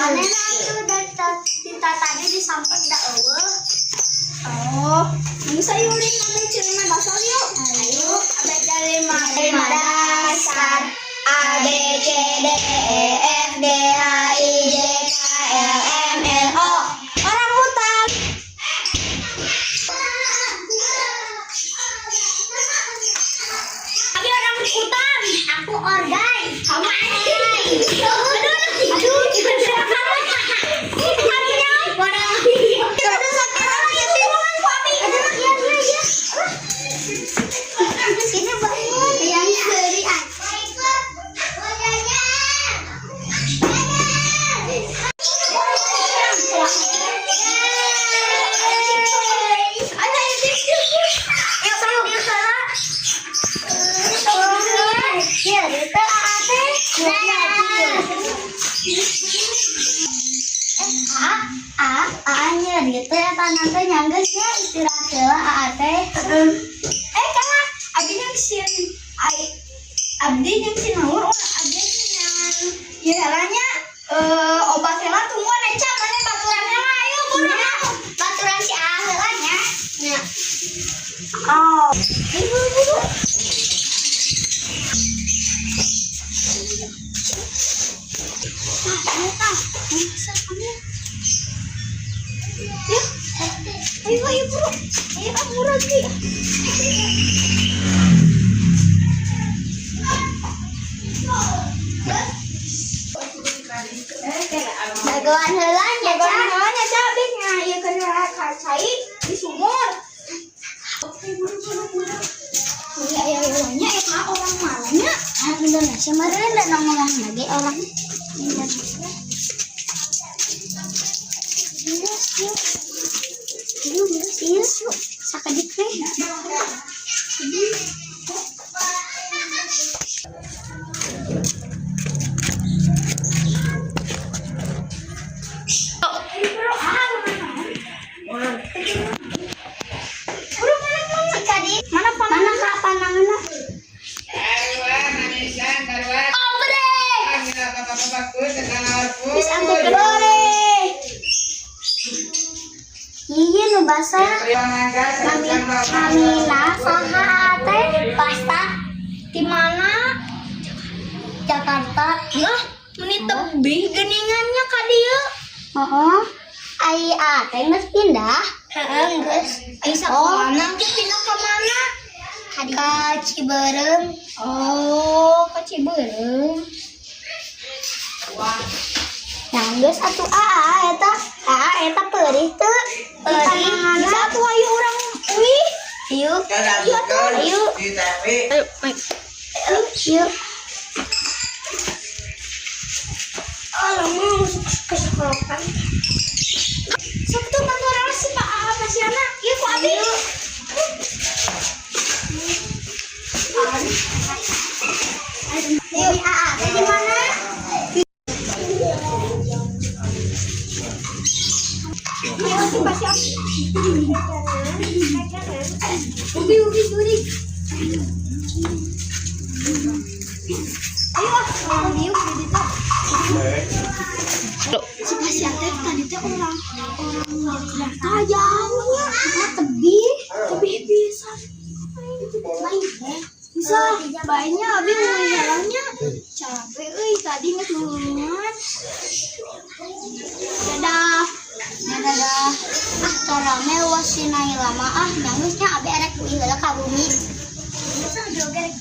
Mana itu dari kita tadi disampet dah eueuh. Oh, bisa yulin ada cerita dasar yuk. Ayo, baca lima dasar. A B C D E F G H I J K L M N O. Orang hutan. Abi orang hutan. Aku orgai. Kamu aduh, nyeri teh tangan teh nyanggesnya istirahat heula teh. Karena abdi yang sin abdi yang sin naon abdi yang ieu helanya obat heula tungguan eca mane baturan heula ayo kumaha Baturan si heula nya. Nya. oh buru ayo buru ayo buru lagi. Jagoan heula nya Jagoan heulanya cabik nya ieu keur kacai di sumur. Ya heulanya eta orang mananya? Indonesia meureun da ngomong lagi orang Indonesia. Yuk, sakadik teh. Mana pananganna? Bisa angkut boleh. Iya nu basah. Mamina saha teh pasta di mana? Jakarta. Lah, meni tebih geningannya ka dieu. Heeh. Ai teh geus pindah. Heeh, geus. Ai sakoana teh pindah ka mana? Ka Ciberem. Oh, ka Ciberem. Yang geus atuh eta peurih teu. Peurih. Bisa atuh ayo urang wih. Yuk. Ayo, Mike. Yuk. Alamak, kesekolahan. Sok tuh kantor si Pak Pasiana. Iya, Pak Abi. Yuk, teh di mana? Iya, si Pasiana. Ubi. Ayo, yuk di situ. Si pasien teh tadi teh orang jauhnya tebih bisa bisa baiknya abi mau jalannya capek tadi ngetungan Dadah. Torame wasinai lama nyangusnya abi arek kuih heula ka bumi. bisa joget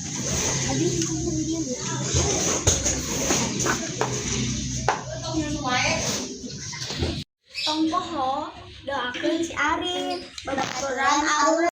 abi dia tong poho doakeun si Arif, mudah-mudahan